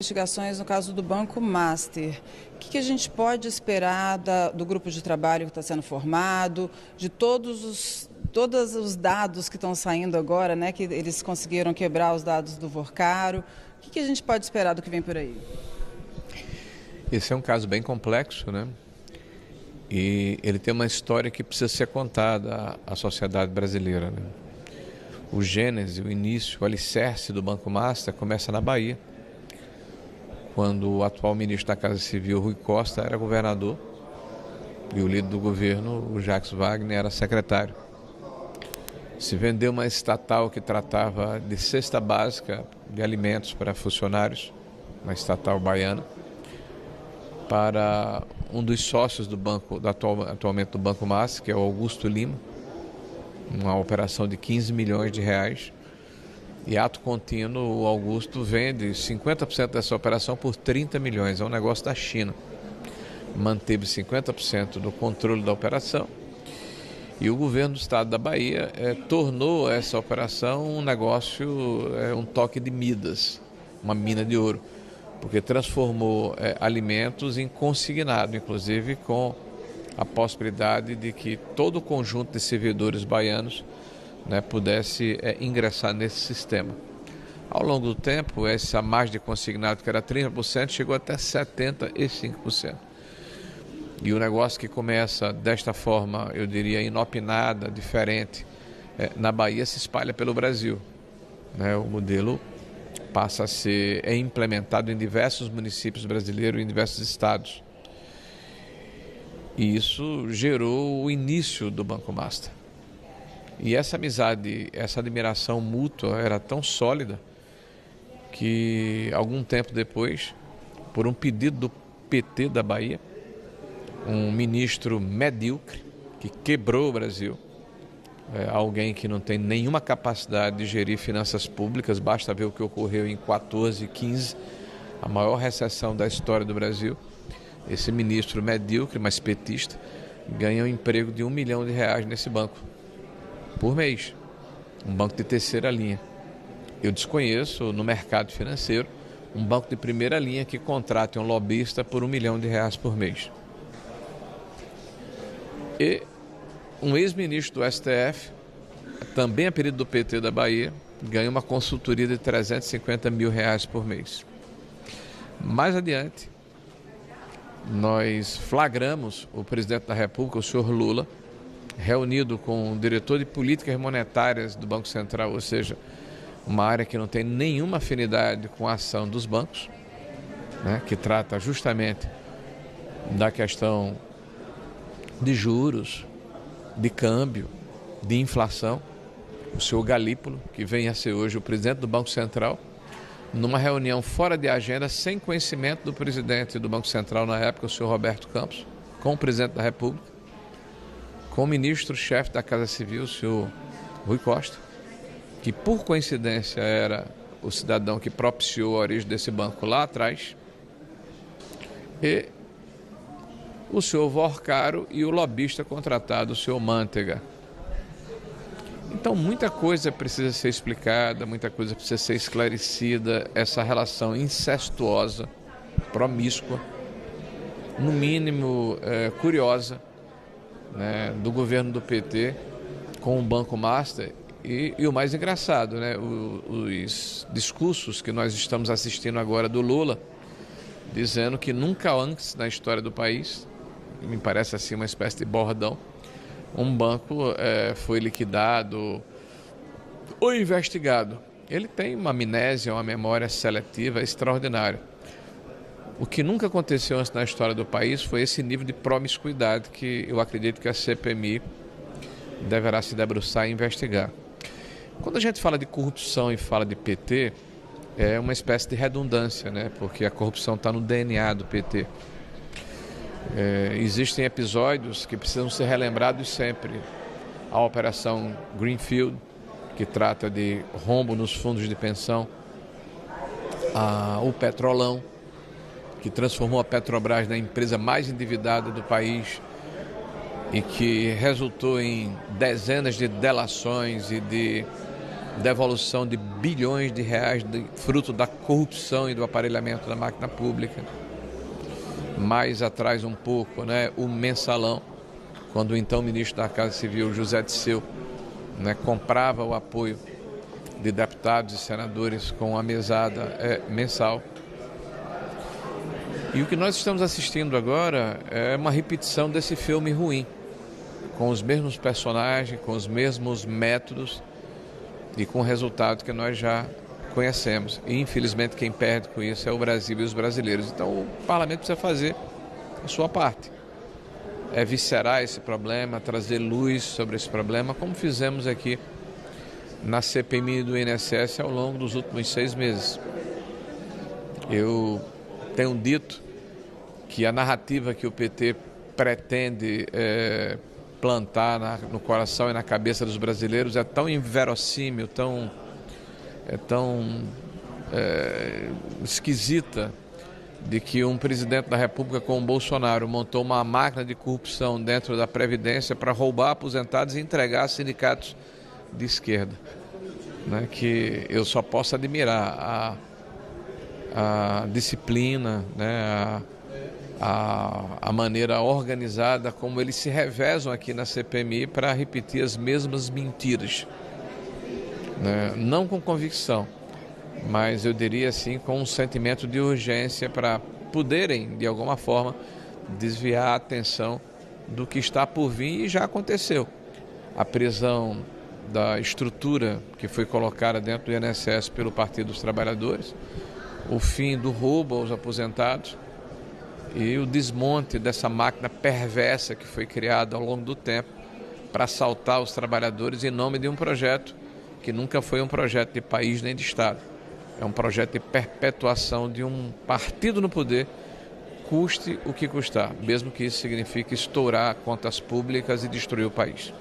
Investigações no caso do Banco Master. O que a gente pode esperar do grupo de trabalho que está sendo formado, de todos os dados que estão saindo agora, né, que eles conseguiram quebrar os dados do Vorcaro? O que a gente pode esperar do que vem por aí? Esse é um caso bem complexo, né? E ele tem uma história que precisa ser contada à sociedade brasileira, né? O gênese, o início, o alicerce do Banco Master começa na Bahia, quando o atual ministro da Casa Civil, Rui Costa, era governador e o líder do governo, o Jacques Wagner, era secretário. Se vendeu uma estatal que tratava de cesta básica de alimentos para funcionários, uma estatal baiana, para um dos sócios do banco, atualmente do Banco Master, que é o Augusto Lima, uma operação de 15 milhões de reais. E ato contínuo, o Augusto vende 50% dessa operação por 30 milhões. É um negócio da China. Manteve 50% do controle da operação. E o governo do estado da Bahia tornou essa operação um negócio, um toque de Midas, uma mina de ouro. Porque transformou alimentos em consignado, inclusive com a possibilidade de que todo o conjunto de servidores baianos pudesse ingressar nesse sistema. Ao longo do tempo, essa margem de consignado, que era 30%, chegou até 75%. E o negócio que começa desta forma, eu diria, inopinada, diferente, na Bahia se espalha pelo Brasil. O modelo passa a ser implementado em diversos municípios brasileiros, em diversos estados. E isso gerou o início do Banco Master. E essa amizade, essa admiração mútua era tão sólida que, algum tempo depois, por um pedido do PT da Bahia, um ministro medíocre que quebrou o Brasil, alguém que não tem nenhuma capacidade de gerir finanças públicas, basta ver o que ocorreu em 14 e 15, a maior recessão da história do Brasil. Esse ministro medíocre, mas petista, ganha um emprego de R$1 milhão nesse banco por mês, um banco de terceira linha. Eu desconheço no mercado financeiro um banco de primeira linha que contrate um lobista por R$1 milhão por mês. E um ex-ministro do STF, também a pedido do PT da Bahia, ganha uma consultoria de R$350 mil por mês. Mais adiante, nós flagramos o presidente da República, o senhor Lula, reunido com o diretor de políticas monetárias do Banco Central, ou seja, uma área que não tem nenhuma afinidade com a ação dos bancos, que trata justamente da questão de juros, de câmbio, de inflação. O senhor Galípolo, que vem a ser hoje o presidente do Banco Central, numa reunião fora de agenda, sem conhecimento do presidente do Banco Central na época, o senhor Roberto Campos, com o presidente da República, com o ministro-chefe da Casa Civil, o senhor Rui Costa, que por coincidência era o cidadão que propiciou a origem desse banco lá atrás, e o senhor Vorcaro e o lobista contratado, o senhor Mantega. Então, muita coisa precisa ser explicada, muita coisa precisa ser esclarecida, essa relação incestuosa, promíscua, no mínimo curiosa, do governo do PT com o Banco Master. E o mais engraçado, os discursos que nós estamos assistindo agora do Lula, dizendo que nunca antes na história do país, me parece assim uma espécie de bordão, um banco foi liquidado ou investigado. Ele tem uma amnésia, uma memória seletiva extraordinária. O que nunca aconteceu antes na história do país foi esse nível de promiscuidade que eu acredito que a CPMI deverá se debruçar e investigar. Quando a gente fala de corrupção e fala de PT, é uma espécie de redundância, porque a corrupção está no DNA do PT. Existem episódios que precisam ser relembrados sempre. A Operação Greenfield, que trata de rombo nos fundos de pensão, o Petrolão, que transformou a Petrobras na empresa mais endividada do país e que resultou em dezenas de delações e de devolução de bilhões de reais fruto da corrupção e do aparelhamento da máquina pública. Mais atrás um pouco, né, o mensalão, quando o então ministro da Casa Civil, José Disseu, né, comprava o apoio de deputados e senadores com a mesada mensal. E o que nós estamos assistindo agora é uma repetição desse filme ruim, com os mesmos personagens, com os mesmos métodos e com o resultado que nós já conhecemos. E, infelizmente, quem perde com isso é o Brasil e os brasileiros. Então, o parlamento precisa fazer a sua parte. É viscerar esse problema, trazer luz sobre esse problema, como fizemos aqui na CPMI do INSS ao longo dos últimos 6 meses. Eu tenho dito que a narrativa que o PT pretende plantar no coração e na cabeça dos brasileiros é tão inverossímil, tão esquisita, de que um presidente da República como Bolsonaro montou uma máquina de corrupção dentro da Previdência para roubar aposentados e entregar a sindicatos de esquerda, né? Que eu só posso admirar a disciplina, né? A maneira organizada como eles se revezam aqui na CPMI para repetir as mesmas mentiras, né? Não com convicção, mas eu diria assim com um sentimento de urgência para poderem, de alguma forma, desviar a atenção do que está por vir e já aconteceu. A prisão da estrutura que foi colocada dentro do INSS pelo Partido dos Trabalhadores, o fim do roubo aos aposentados e o desmonte dessa máquina perversa que foi criada ao longo do tempo para assaltar os trabalhadores em nome de um projeto que nunca foi um projeto de país nem de Estado. É um projeto de perpetuação de um partido no poder, custe o que custar, mesmo que isso signifique estourar contas públicas e destruir o país.